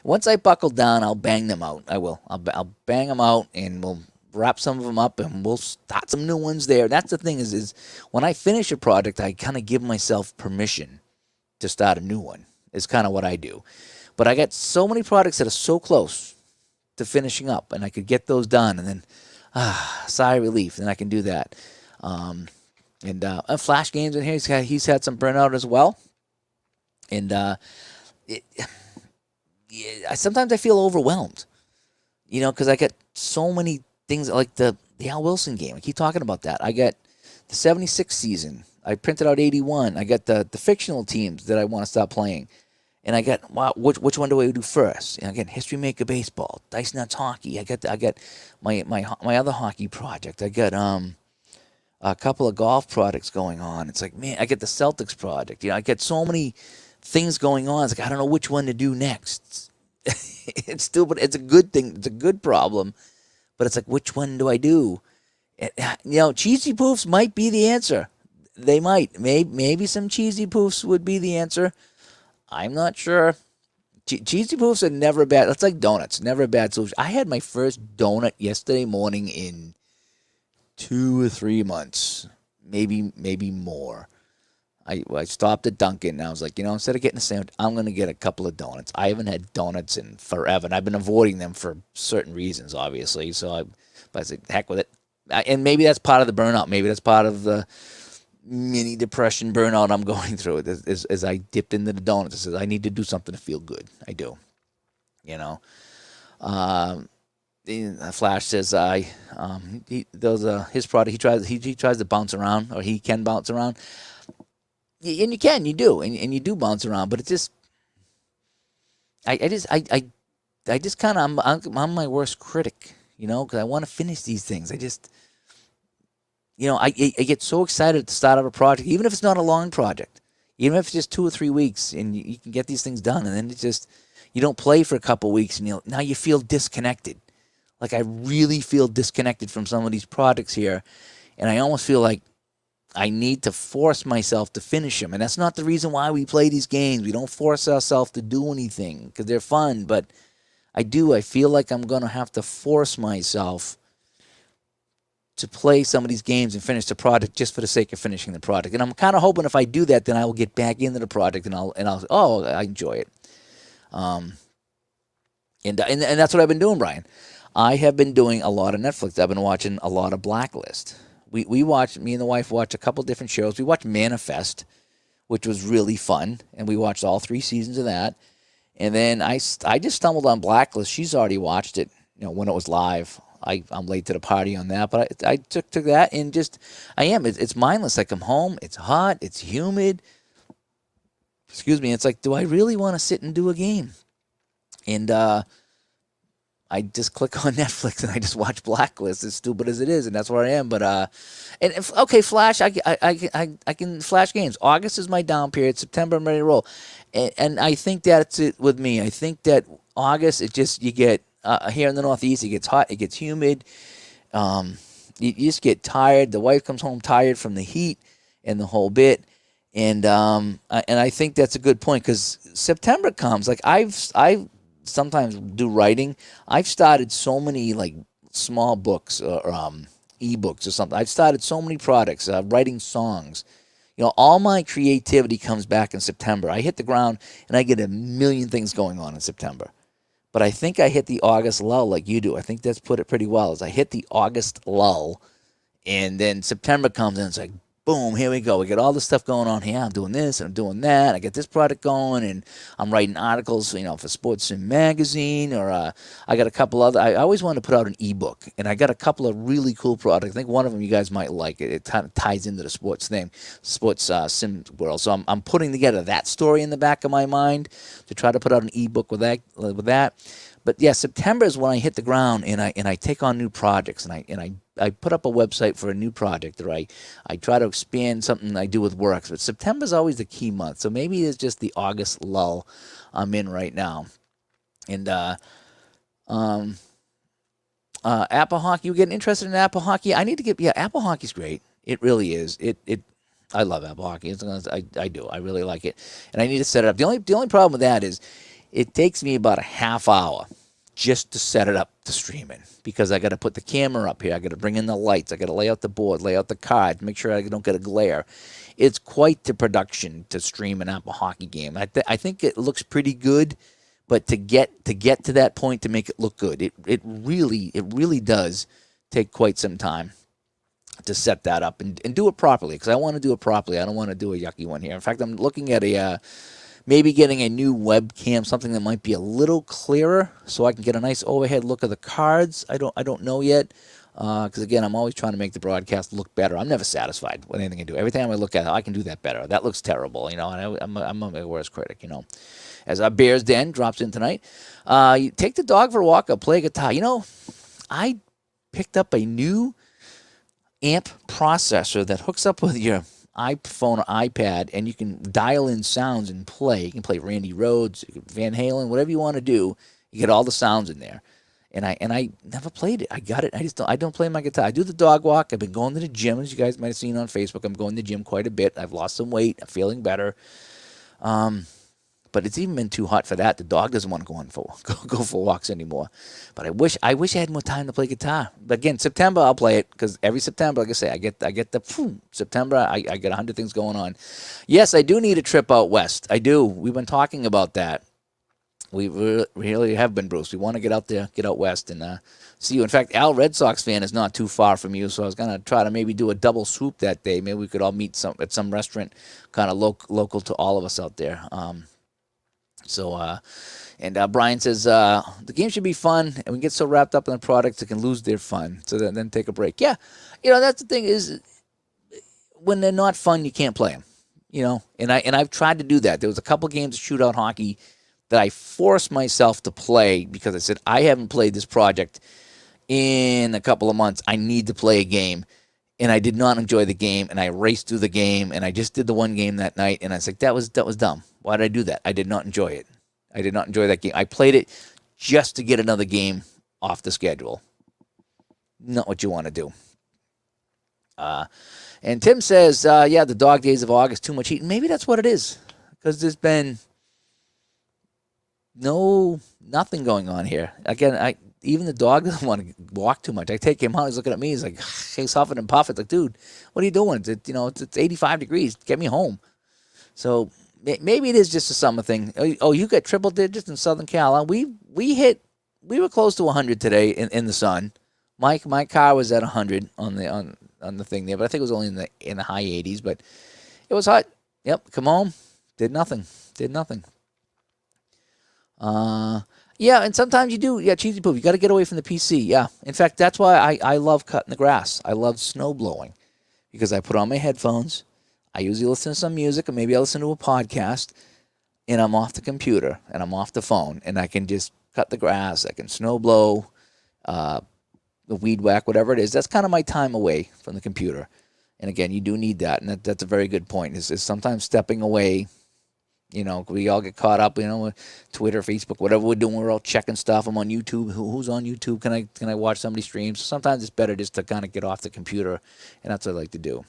once I buckle down, I'll bang them out. I will. I'll bang them out, and we'll wrap some of them up, and we'll start some new ones there. That's the thing is when I finish a project, I kind of give myself permission to start a new one. Is kind of what I do. But I got so many projects that are so close to finishing up, and I could get those done, and then sigh of relief, and I can do that. And Flash Games in here, he's had some burnout as well. And sometimes I feel overwhelmed, because I got so many things like the Al Wilson game. I keep talking about that. I got the 76 season. I printed out 81. I got the fictional teams that I want to stop playing. And I got, which one do I do first? And again, History Maker Baseball, Dice Nuts Hockey. I got my other hockey project. I got a couple of golf projects going on. It's like, man, I get the Celtics project. I get so many things going on. It's like, I don't know which one to do next. It's stupid. It's a good thing. It's a good problem. But it's like, which one do I do? Cheesy poofs might be the answer. They might. Maybe some cheesy poofs would be the answer. I'm not sure. Cheesy poofs are never bad. It's like donuts. Never a bad solution. I had my first donut yesterday morning in 2 or 3 months, maybe more. I stopped at Dunkin' and I was like, instead of getting a sandwich, I'm going to get a couple of donuts. I haven't had donuts in forever, and I've been avoiding them for certain reasons, obviously. But I said, heck with it. And maybe that's part of the burnout. Maybe that's part of the mini depression burnout I'm going through. As I dipped into the donuts, I said, I need to do something to feel good. I do, you know. Flash says his product. He tries to bounce around, or he can bounce around. And you do, and you do bounce around, but it just, I just kind of, I'm my worst critic, because I want to finish these things. I just, I get so excited to start out a project, even if it's not a long project, even if it's just 2 or 3 weeks, and you can get these things done, and then it just, you don't play for a couple weeks, and now you feel disconnected. Like, I really feel disconnected from some of these projects here, and I almost feel like I need to force myself to finish them. And that's not the reason why we play these games. We don't force ourselves to do anything because they're fun. But I feel like I'm going to have to force myself to play some of these games and finish the project just for the sake of finishing the project. And I'm kind of hoping if I do that, then I will get back into the project and I enjoy it. And that's what I've been doing, Brian. I have been doing a lot of Netflix. I've been watching a lot of Blacklist. Me and the wife watched a couple different shows. We watched Manifest, which was really fun, and we watched all 3 seasons of that. And then I just stumbled on Blacklist. She's already watched it, when it was live. I'm late to the party on that, but I took that and just, it's mindless. I come home, it's hot, it's humid. Excuse me. It's like, do I really want to sit and do a game? And I just click on Netflix and I just watch Blacklist, as stupid as it is, and that's where I am. But Flash, I can Flash games. August is my down period. September, I'm ready to roll, and I think that's it with me. I think that August, you get here in the Northeast, it gets hot, it gets humid. You just get tired. The wife comes home tired from the heat and the whole bit. And I think that's a good point, because September comes. Like I sometimes do writing. I've started so many like small books or ebooks or something. I've started so many products, writing songs. All my creativity comes back in September. I hit the ground and I get a million things going on in September. But I think I hit the August lull like you do. I think that's put it pretty well. As I hit the August lull, and then September comes and it's like, boom, here we go. We got all this stuff going on here. I'm doing this and I'm doing that. I got this product going, and I'm writing articles, for Sports Sim Magazine, or I got a couple other. I always wanted to put out an ebook, and I got a couple of really cool products. I think one of them you guys might like. It kind of ties into the sports sim world. So I'm putting together that story in the back of my mind to try to put out an ebook with that. But yeah, September is when I hit the ground and I take on new projects, and I put up a website for a new project, or I try to expand something I do with works. But September is always the key month, so maybe it's just the August lull I'm in right now. And Apple hockey, you getting interested in Apple hockey? I need to get Apple hockey's great. It really is. I love Apple hockey. I do. I really like it, and I need to set it up. The only problem with that is it takes me about a half hour just to set it up to stream it, because I got to put the camera up here. I got to bring in the lights. I got to lay out the board, lay out the cards, make sure I don't get a glare. It's quite the production to stream an Apple hockey game. I think it looks pretty good, but to get to that point to make it look good, it really does take quite some time to set that up and do it properly, because I want to do it properly. I don't want to do a yucky one here. In fact, I'm looking at maybe getting a new webcam, something that might be a little clearer, so I can get a nice overhead look of the cards. I don't know yet, because again, I'm always trying to make the broadcast look better. I'm never satisfied with anything I do. Every time I look at it, I can do that better. That looks terrible, and I'm my worst critic, As our Bears Den drops in tonight, you take the dog for a walk or play guitar. I picked up a new amp processor that hooks up with your iPhone or iPad, and you can dial in sounds and play. You can play Randy Rhoads, Van Halen, whatever you want to do. You get all the sounds in there. And I never played it. I got it. I don't play my guitar. I do the dog walk. I've been going to the gym, as you guys might have seen on Facebook. I'm going to the gym quite a bit. I've lost some weight. I'm feeling better. But it's even been too hot for that. The dog doesn't want to go for walks anymore. But I wish I had more time to play guitar. But again, September I'll play it because every September, like I say, I get the September. I get 100 things going on. Yes, I do need a trip out west. I do. We've been talking about that. We really have been, Bruce. We want to get out there, get out west, and see you. In fact, Al, Red Sox fan, is not too far from you, so I was going to try to maybe do a double swoop that day. Maybe we could all meet at some restaurant kind of local to all of us out there. Brian says the game should be fun, and we get so wrapped up in the products it can lose their fun. So then take a break. Yeah, that's the thing is when they're not fun, you can't play them. And I've tried to do that. There was a couple games of shootout hockey that I forced myself to play because I said I haven't played this project in a couple of months. I need to play a game. And I did not enjoy the game, and I raced through the game, and I just did the one game that night, and I was like, that was dumb. Why did I do that? I did not enjoy it. I did not enjoy that game. I played it just to get another game off the schedule. Not what you want to do. And Tim says, the dog days of August, too much heat. And maybe that's what it is, because there's been nothing going on here. Again, even the dog doesn't want to walk too much. I take him out. He's looking at me. He's like, he's huffing and puffing. It's like, dude, what are you doing? It's 85 degrees. Get me home. So maybe it is just a summer thing. Oh, you got triple digits in Southern Cal. Huh? We were close to 100 today in the sun. My car was at 100 on the thing there, but I think it was only in the high 80s. But it was hot. Yep. Come home. Did nothing. Yeah, and sometimes you do. Yeah, cheesy poop. You got to get away from the PC. Yeah. In fact, that's why I love cutting the grass. I love snow blowing because I put on my headphones. I usually listen to some music, or maybe I listen to a podcast, and I'm off the computer and I'm off the phone, and I can just cut the grass. I can snow blow, the weed whack, whatever it is. That's kind of my time away from the computer. And again, you do need that, and that's a very good point. Is sometimes stepping away. We all get caught up, Twitter, Facebook, whatever we're doing. We're all checking stuff. I'm on YouTube. Who's on YouTube? Can I watch somebody's streams? Sometimes it's better just to kind of get off the computer, and that's what I like to do.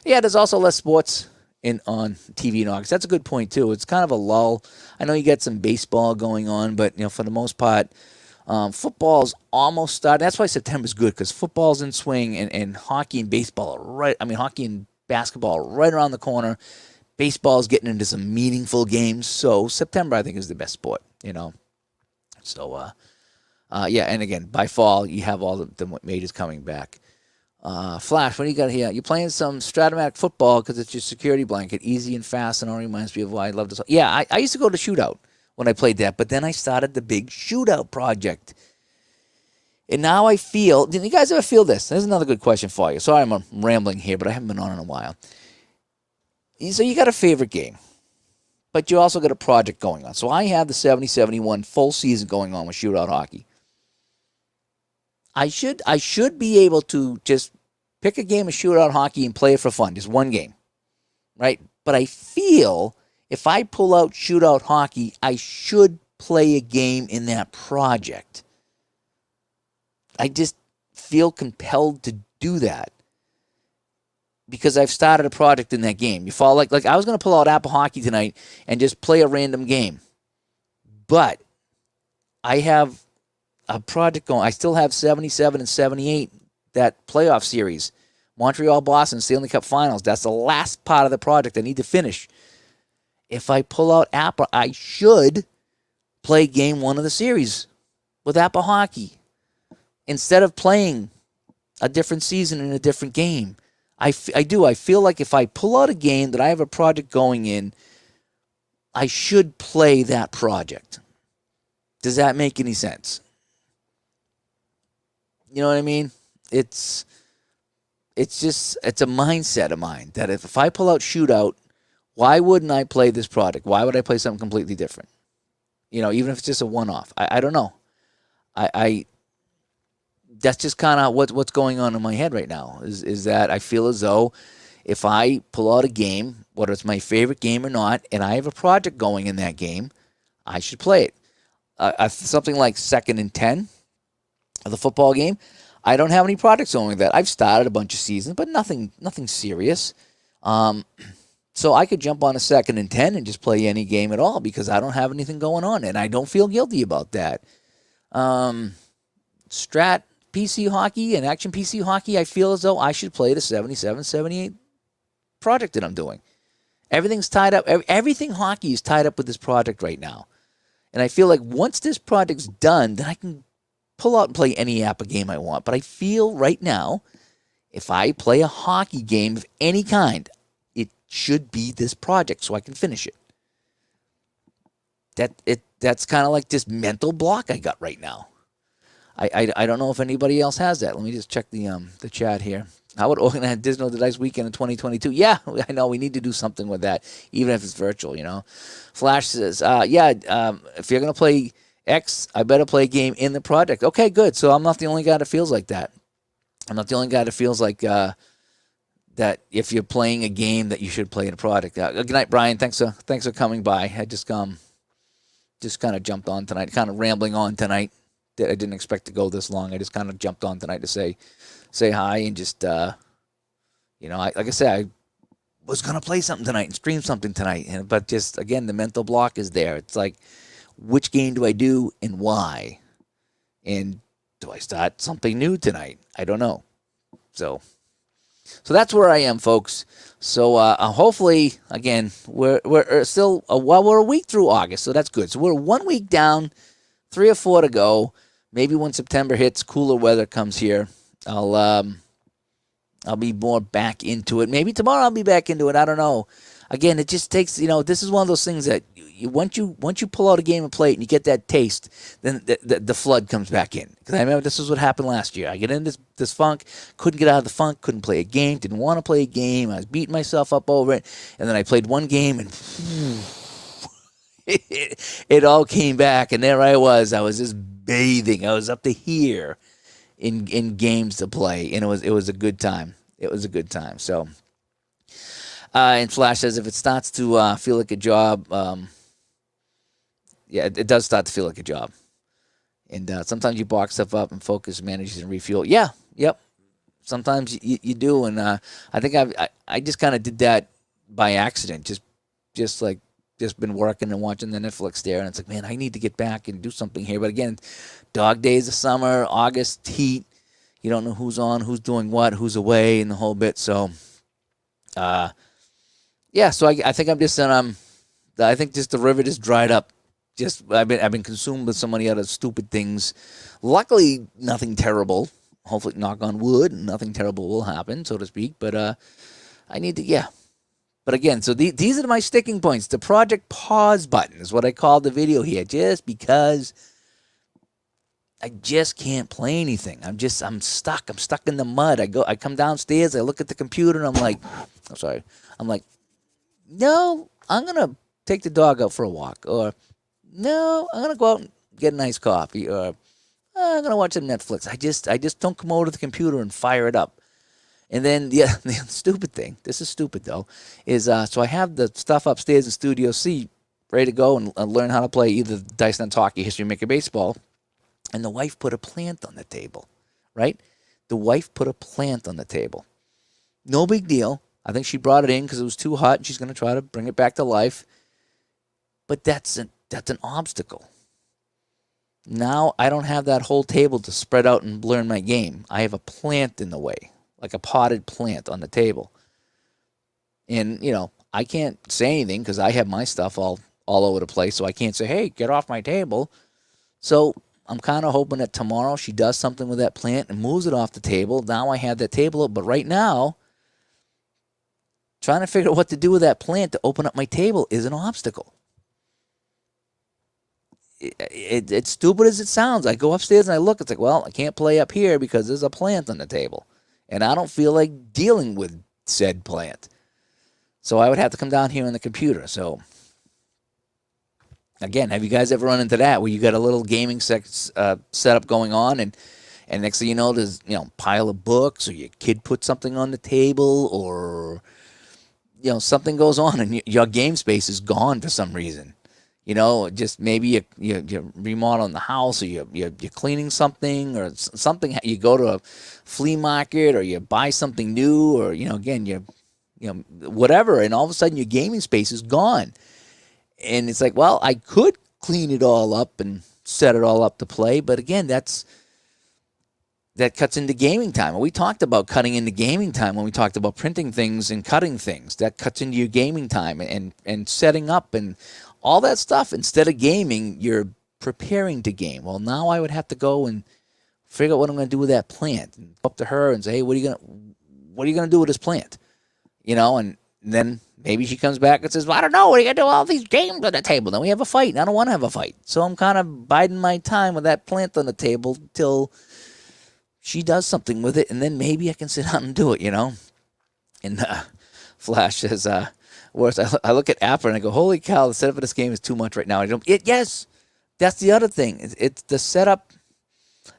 Yeah, there's also less sports on TV in August. That's a good point, too. It's kind of a lull. I know you get some baseball going on, but, for the most part, football's almost started. That's why September's good, because football's in swing, and hockey and baseball hockey and basketball are right around the corner. Baseball's getting into some meaningful games, so September, I think, is the best sport, So, and again, by fall, you have all the majors coming back. Flash, what do you got here? You're playing some Stratomatic football because it's your security blanket, easy and fast, and it reminds me of why I love this. Yeah, I used to go to shootout when I played that, but then I started the big shootout project. And now I feel, did you guys ever feel this? There's another good question for you. Sorry I'm rambling here, but I haven't been on in a while. So you got a favorite game, but you also got a project going on. So I have the 70-71 full season going on with shootout hockey. I should be able to just pick a game of shootout hockey and play it for fun, just one game, right? But I feel if I pull out shootout hockey, I should play a game in that project. I just feel compelled to do that. Because I've started a project in that game. You follow? Like I was going to pull out Apple Hockey tonight and just play a random game. But I have a project going. I still have 77 and 78, that playoff series. Montreal-Boston, Stanley Cup Finals. That's the last part of the project I need to finish. If I pull out Apple, I should play game one of the series with Apple Hockey. Instead of playing a different season in a different game. I do. I feel like if I pull out a game that I have a project going in, I should play that project. Does that make any sense? You know what I mean? It's a mindset of mine that if I pull out shootout, why wouldn't I play this project? Why would I play something completely different? Even if it's just a one-off. I don't know. That's just kind of what's going on in my head right now is that I feel as though if I pull out a game, whether it's my favorite game or not, and I have a project going in that game, I should play it. Something like 2nd and 10 of the football game, I don't have any projects going with that. I've started a bunch of seasons, but nothing serious. So I could jump on a 2nd and 10 and just play any game at all because I don't have anything going on, and I don't feel guilty about that. Strat PC hockey and action PC hockey, I feel as though I should play the 77, 78 project that I'm doing. Everything's tied up. Everything hockey is tied up with this project right now. And I feel like once this project's done, then I can pull out and play any APA game I want. But I feel right now, if I play a hockey game of any kind, it should be this project so I can finish it. That's kind of like this mental block I got right now. I don't know if anybody else has that. Let me just check the chat here. How would organize Disney the Dice Weekend in 2022? Yeah, I know we need to do something with that, even if it's virtual. Flash says, if you're gonna play X, I better play a game in the project. Okay, good. So I'm not the only guy that feels like that. I'm not the only guy that feels like that. If you're playing a game, that you should play in a project. Good night, Brian. Thanks for coming by. I just kind of jumped on tonight, kind of rambling on tonight. I didn't expect to go this long. I just kind of jumped on tonight to say hi and just, like I said, I was going to play something tonight and stream something tonight. But just, again, the mental block is there. It's like, which game do I do and why? And do I start something new tonight? I don't know. So that's where I am, folks. So hopefully, again, we're still, we're a week through August, so that's good. So we're 1 week down, 3 or 4 to go. Maybe when September hits, cooler weather comes here, I'll be more back into it. Maybe tomorrow I'll be back into it. I don't know. Again, it just takes, this is one of those things that once you pull out a game and play it and you get that taste, then the flood comes back in. Because I remember this is what happened last year. I get in this funk, couldn't get out of the funk, couldn't play a game, didn't want to play a game. I was beating myself up over it, and then I played one game and it all came back, and there I was just bathing. I was up to here in games to play, and it was a good time. It was a good time. So, and Flash says if it starts to feel like a job, it does start to feel like a job. And sometimes you box stuff up and focus, manages, and refuel. Yeah, yep. Sometimes you do, and I think I just kind of did that by accident. Just been working and watching the Netflix there, and it's like, man, I need to get back and do something here. But again, dog days of summer, August heat. You don't know who's on, who's doing what, who's away, and the whole bit. So, So I think I'm just I think just the river just dried up. I've been consumed with so many other stupid things. Luckily, nothing terrible. Hopefully, knock on wood, nothing terrible will happen, so to speak. But I need to, But again, so these are my sticking points. The project pause button is what I call the video here, just because I just can't play anything. I'm stuck. I'm stuck in the mud. I come downstairs, I look at the computer, and I'm like, no, I'm going to take the dog out for a walk. Or, no, I'm going to go out and get a nice coffee. Or, I'm going to watch some Netflix. I just don't come over to the computer and fire it up. And then, the stupid thing, this is stupid though, is so I have the stuff upstairs in Studio C ready to go and learn how to play either Dice Nuts Hockey, History Maker Baseball, and the wife put a plant on the table, right? The wife put a plant on the table. No big deal. I think she brought it in because it was too hot and she's going to try to bring it back to life. But that's an obstacle. Now I don't have that whole table to spread out and learn my game. I have a plant in the way. Like a potted plant on the table. And, I can't say anything because I have my stuff all over the place, so I can't say, hey, get off my table. So I'm kind of hoping that tomorrow she does something with that plant and moves it off the table. Now I have that table up, but right now, trying to figure out what to do with that plant to open up my table is an obstacle. It's stupid as it sounds. I go upstairs and I look, it's like, well, I can't play up here because there's a plant on the table. And I don't feel like dealing with said plant. So I would have to come down here on the computer. So, again, have you guys ever run into that where you got a little gaming setup going on and next thing you know, there's, pile of books or your kid put something on the table or, something goes on and your game space is gone for some reason. Just maybe you're remodeling the house or you're cleaning something or something. You go to a flea market or you buy something new or, again, whatever, and all of a sudden your gaming space is gone. And it's like, well, I could clean it all up and set it all up to play, but again, that cuts into gaming time. And we talked about cutting into gaming time when we talked about printing things and cutting things. That cuts into your gaming time and setting up and all that stuff. Instead of gaming, you're preparing to game. Well, now I would have to go and figure out what I'm going to do with that plant. And go up to her and say, hey, what are you going to do with this plant? And then maybe she comes back and says, well, I don't know. What are you going to do with all these games on the table? Then we have a fight, and I don't want to have a fight. So I'm kind of biding my time with that plant on the table till she does something with it, and then maybe I can sit down and do it, And Flash says, worse, I look at Apple and I go, holy cow, the setup of this game is too much right now. Yes, that's the other thing. It's the setup.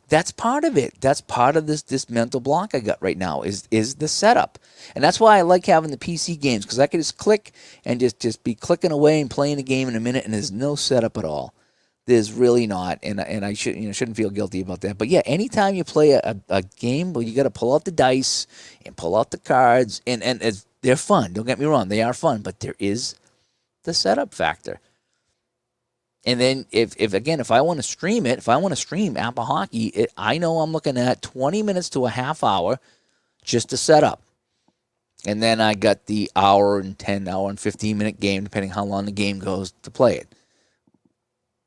That's part of it. That's part of this mental block I got right now is the setup. And that's why I like having the PC games, because I can just click and just be clicking away and playing the game in a minute, and there's no setup at all. There's really not, and I shouldn't feel guilty about that. But yeah, anytime you play a game where you got to pull out the dice and pull out the cards, and they're fun. Don't get me wrong, they are fun, but there is the setup factor. And then if I want to stream it, if I want to stream Apple Hockey, I know I'm looking at 20 minutes to a half hour just to set up. And then I got the hour and 15-minute game, depending how long the game goes, to play it.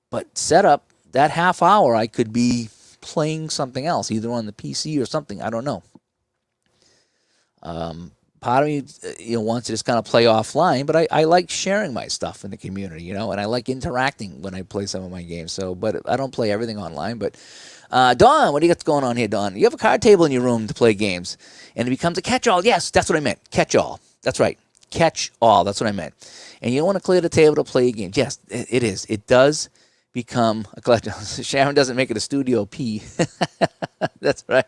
But setup, that half hour, I could be playing something else, either on the PC or something. I don't know. Part of me, wants to just kind of play offline, but I like sharing my stuff in the community, and I like interacting when I play some of my games. So, but I don't play everything online. But Dawn, what do you got going on here, Dawn? You have a card table in your room to play games, and it becomes a catch-all. Yes, that's what I meant. Catch-all. That's right. Catch-all. That's what I meant. And you don't want to clear the table to play games. Yes, it is. It does become a collection. Sharon doesn't make it a Studio P. That's right.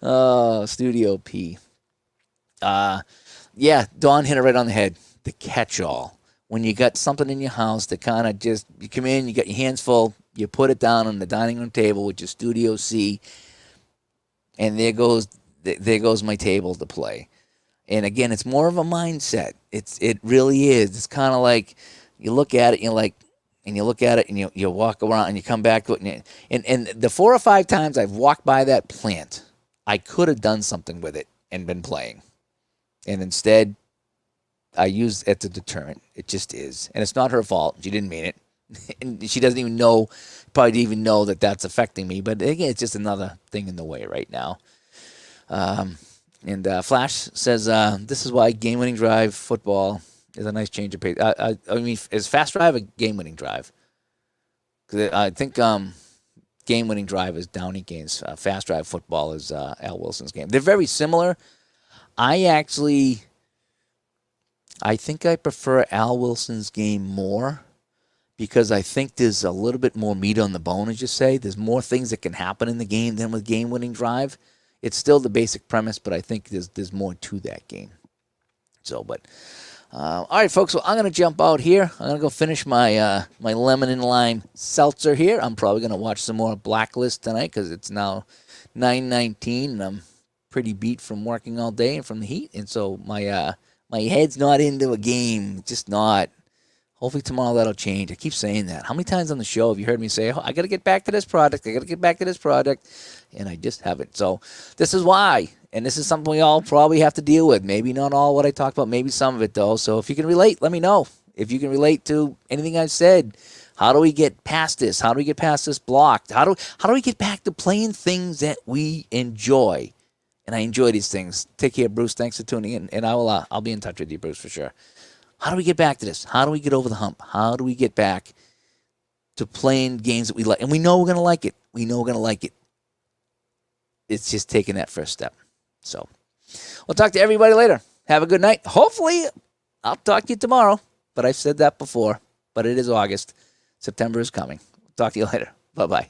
Oh, Studio P. Yeah, Dawn hit it right on the head. The catch-all. When you got something in your house that kind of just, you come in, you got your hands full, you put it down on the dining room table with your Studio C, and there goes my table to play. And again, it's more of a mindset. It really is. It's kind of like you look at it, and you look at it, and you walk around, and you come back to it, and the 4 or 5 times I've walked by that plant, I could have done something with it and been playing. And instead, I use it as a deterrent. It just is. And it's not her fault. She didn't mean it. And she doesn't even know, probably even know that that's affecting me. But again, it's just another thing in the way right now. And Flash says, this is why game-winning drive football is a nice change of pace. I mean, is Fast Drive a game-winning drive? Because I think game-winning drive is Downey Gaines. Fast Drive football is Al Wilson's game. They're very similar. I think I prefer Al Wilson's game more because I think there's a little bit more meat on the bone, as you say. There's more things that can happen in the game than with game-winning drive. It's still the basic premise, but I think there's more to that game. So, but all right, folks. So I'm gonna jump out here. I'm gonna go finish my my lemon and lime seltzer here. I'm probably gonna watch some more Blacklist tonight because it's now 9:19 and I'm pretty beat from working all day and from the heat, and so my head's not into a game, just not. Hopefully tomorrow that'll change. I keep saying that. How many times on the show have you heard me say, oh, I got to get back to this product, and I just haven't. So this is why, and this is something we all probably have to deal with. Maybe not all what I talked about, maybe some of it though. So if you can relate, let me know. If you can relate to anything I've said, how do we get past this? How do we get past this block? How do we get back to playing things that we enjoy? And I enjoy these things. Take care, Bruce. Thanks for tuning in. And I'll be in touch with you, Bruce, for sure. How do we get back to this? How do we get over the hump? How do we get back to playing games that we like? And we know we're going to like it. It's just taking that first step. So we'll talk to everybody later. Have a good night. Hopefully, I'll talk to you tomorrow. But I've said that before. But it is August. September is coming. Talk to you later. Bye-bye.